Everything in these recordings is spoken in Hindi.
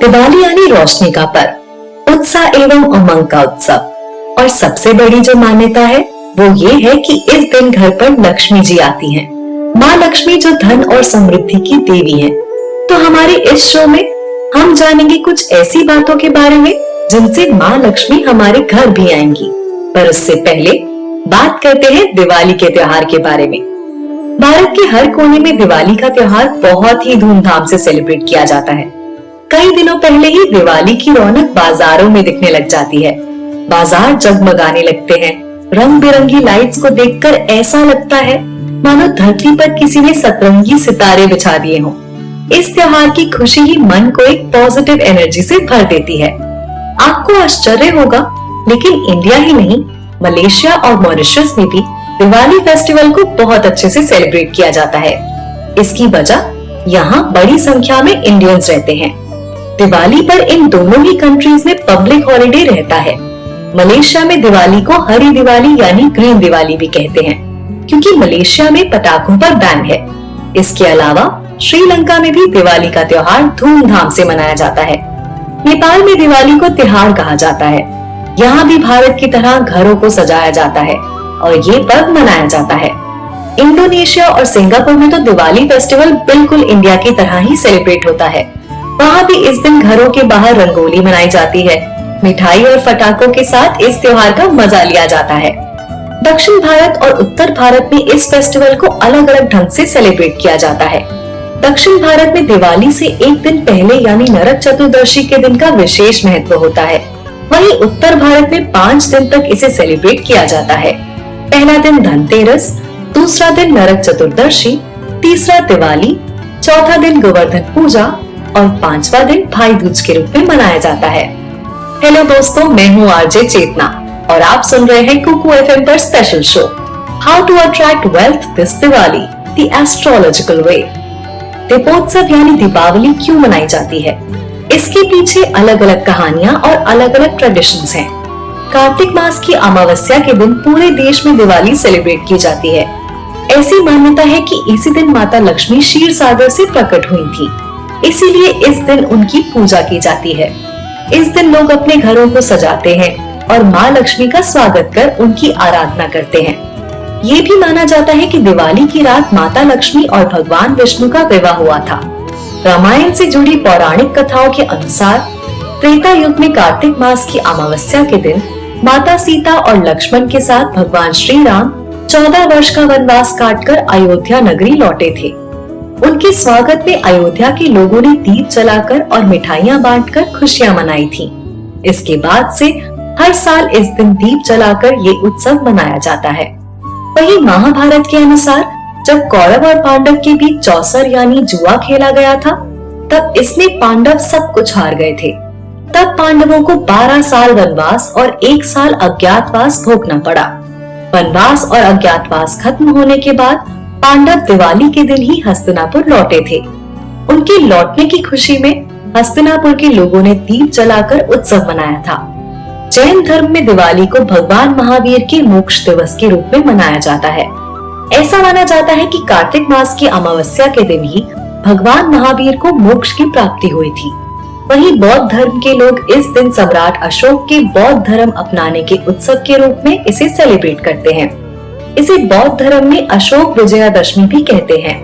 दिवाली यानी रोशनी का पर्व, उत्साह एवं उमंग का उत्सव। और सबसे बड़ी जो मान्यता है वो ये है कि इस दिन घर पर लक्ष्मी जी आती हैं। माँ लक्ष्मी जो धन और समृद्धि की देवी हैं। तो हमारे इस शो में हम जानेंगे कुछ ऐसी बातों के बारे में जिनसे माँ लक्ष्मी हमारे घर भी आएंगी। पर उससे पहले बात करते हैं दिवाली के त्योहार के बारे में। भारत के हर कोने में दिवाली का त्योहार बहुत ही धूमधाम से सेलिब्रेट किया जाता है। कई दिनों पहले ही दिवाली की रौनक बाजारों में दिखने लग जाती है। बाजार जगमगाने लगते हैं। रंग बिरंगी लाइट्स को देखकर ऐसा लगता है मानो धरती पर किसी ने सतरंगी सितारे बिछा दिए हों। इस त्योहार की खुशी ही मन को एक पॉजिटिव एनर्जी से भर देती है। आपको आश्चर्य होगा, लेकिन इंडिया ही नहीं, मलेशिया और मॉरिशस में भी दिवाली फेस्टिवल को बहुत अच्छे से सेलिब्रेट किया जाता है। इसकी वजह यहाँ बड़ी संख्या में इंडियंस रहते हैं। दिवाली पर इन दोनों ही कंट्रीज में पब्लिक हॉलिडे रहता है। मलेशिया में दिवाली को हरी दिवाली यानी ग्रीन दिवाली भी कहते हैं, क्योंकि मलेशिया में पटाखों पर बैन है। इसके अलावा श्रीलंका में भी दिवाली का त्योहार धूमधाम से मनाया जाता है। नेपाल में दिवाली को तिहाड़ कहा जाता है। यहाँ भी भारत की तरह घरों को सजाया जाता है और ये पर्व मनाया जाता है। इंडोनेशिया और सिंगापुर में तो दिवाली फेस्टिवल बिल्कुल इंडिया की तरह ही सेलिब्रेट होता है। वहाँ भी इस दिन घरों के बाहर रंगोली मनाई जाती है। मिठाई और पटाखों के साथ इस त्योहार का मजा लिया जाता है। दक्षिण भारत और उत्तर भारत में इस फेस्टिवल को अलग अलग ढंग से सेलिब्रेट किया जाता है। दक्षिण भारत में दिवाली से एक दिन पहले यानी नरक चतुर्दशी के दिन का विशेष महत्व होता है। वहीं उत्तर भारत में 5 दिन तक इसे सेलिब्रेट किया जाता है। पहला दिन धनतेरस, दूसरा दिन नरक चतुर्दशी, तीसरा दिवाली, चौथा दिन गोवर्धन पूजा और 5वां दिन भाई दूज के रूप में मनाया जाता है। हेलो दोस्तों, मैं हूँ आरजे चेतना और आप सुन रहे हैं कुकू एफएम पर special show how to attract wealth this Diwali, the astrological way. Deepotsav यानी दीपावली क्यों मनाई जाती है? इसके पीछे अलग अलग कहानियाँ और अलग अलग ट्रेडिशंस हैं। कार्तिक मास की अमावस्या के दिन पूरे देश में दिवाली सेलिब्रेट की जाती है। ऐसी मान्यता है कि इसी दिन माता लक्ष्मी क्षीर सागर से प्रकट हुई थी, इसीलिए इस दिन उनकी पूजा की जाती है। इस दिन लोग अपने घरों को सजाते हैं और माँ लक्ष्मी का स्वागत कर उनकी आराधना करते हैं। ये भी माना जाता है कि दिवाली की रात माता लक्ष्मी और भगवान विष्णु का विवाह हुआ था। रामायण से जुड़ी पौराणिक कथाओं के अनुसार त्रेता युग में कार्तिक मास की अमावस्या के दिन माता सीता और लक्ष्मण के साथ भगवान श्री राम 14 वर्ष का वनवास काटकर अयोध्या नगरी लौटे थे। उनके स्वागत में अयोध्या के लोगों ने दीप जलाकर और मिठाइयाँ बांटकर खुशियाँ मनाई थी। इसके बाद से हर साल इस दिन दीप जलाकर ये उत्सव मनाया जाता है। वहीं महाभारत के अनुसार जब कौरव और पांडव के बीच चौसर यानी जुआ खेला गया था, तब इसमें पांडव सब कुछ हार गए थे। तब पांडवों को 12 साल वनवास और 1 साल अज्ञातवास भोगना पड़ा। वनवास और अज्ञातवास खत्म होने के बाद पांडव दिवाली के दिन ही हस्तिनापुर लौटे थे। उनके लौटने की खुशी में हस्तिनापुर के लोगों ने दीप जलाकर उत्सव मनाया था। जैन धर्म में दिवाली को भगवान महावीर के मोक्ष दिवस के रूप में मनाया जाता है। ऐसा माना जाता है कि कार्तिक मास की अमावस्या के दिन ही भगवान महावीर को मोक्ष की प्राप्ति हुई थी। वहीं बौद्ध धर्म के लोग इस दिन सम्राट अशोक के बौद्ध धर्म अपनाने के उत्सव के रूप में इसे सेलिब्रेट करते हैं। इसे बौद्ध धर्म में अशोक विजयादशमी भी कहते हैं।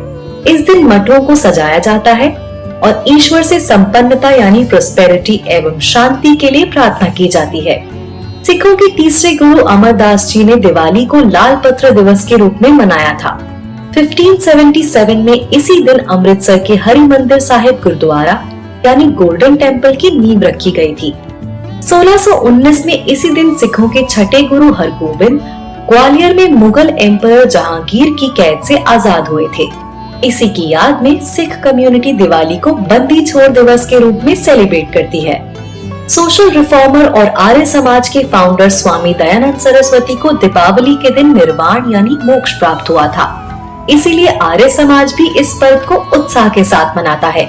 इस दिन मठों को सजाया जाता है और ईश्वर से संपन्नता यानी प्रोस्पेरिटी एवं शांति के लिए प्रार्थना की जाती है। सिखों के तीसरे गुरु अमरदास जी ने दिवाली को लाल पत्र दिवस के रूप में मनाया था। 1577 में इसी दिन अमृतसर के हरि मंदिर साहिब गुरुद्वारा यानी गोल्डन टेम्पल की नींव रखी गई थी। 1619 में इसी दिन सिखों के छठे गुरु हरगोबिंद ग्वालियर में मुगल एम्पायर जहांगीर की कैद से आजाद हुए थे। इसी की याद में सिख कम्युनिटी दिवाली को बंदी छोड़ दिवस के रूप में सेलिब्रेट करती है। सोशल रिफॉर्मर और आर्य समाज के फाउंडर स्वामी दयानंद सरस्वती को दीपावली के दिन निर्वाण यानी मोक्ष प्राप्त हुआ था। इसीलिए आर्य समाज भी इस पर्व को उत्साह के साथ मनाता है।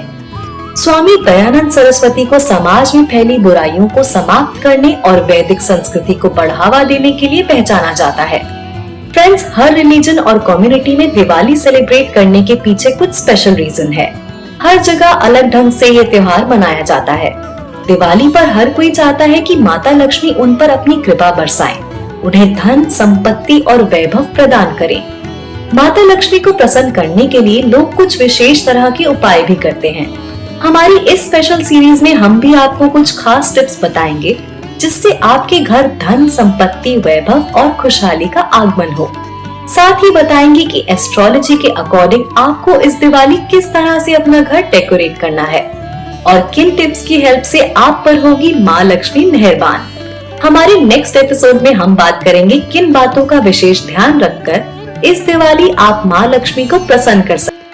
स्वामी दयानंद सरस्वती को समाज में फैली बुराइयों को समाप्त करने और वैदिक संस्कृति को बढ़ावा देने के लिए पहचाना जाता है। फ्रेंड्स, हर रिलीजन और कम्युनिटी में दिवाली सेलिब्रेट करने के पीछे कुछ स्पेशल रीजन है। हर जगह अलग ढंग से ये त्योहार मनाया जाता है। दिवाली पर हर कोई चाहता है कि माता लक्ष्मी उन पर अपनी कृपा बरसाएं, उन्हें धन, संपत्ति और वैभव प्रदान करें। माता लक्ष्मी को प्रसन्न करने के लिए लोग कुछ विशेष तरह के उपाय भी करते हैं। हमारी इस स्पेशल सीरीज में हम भी आपको कुछ खास टिप्स बताएंगे जिससे आपके घर धन, संपत्ति, वैभव और खुशहाली का आगमन हो। साथ ही बताएंगे कि एस्ट्रोलॉजी के अकॉर्डिंग आपको इस दिवाली किस तरह से अपना घर डेकोरेट करना है और किन टिप्स की हेल्प से आप पर होगी माँ लक्ष्मी मेहरबान। हमारे नेक्स्ट एपिसोड में हम बात करेंगे किन बातों का विशेष ध्यान रखकर इस दिवाली आप माँ लक्ष्मी को प्रसन्न कर सकते हैं।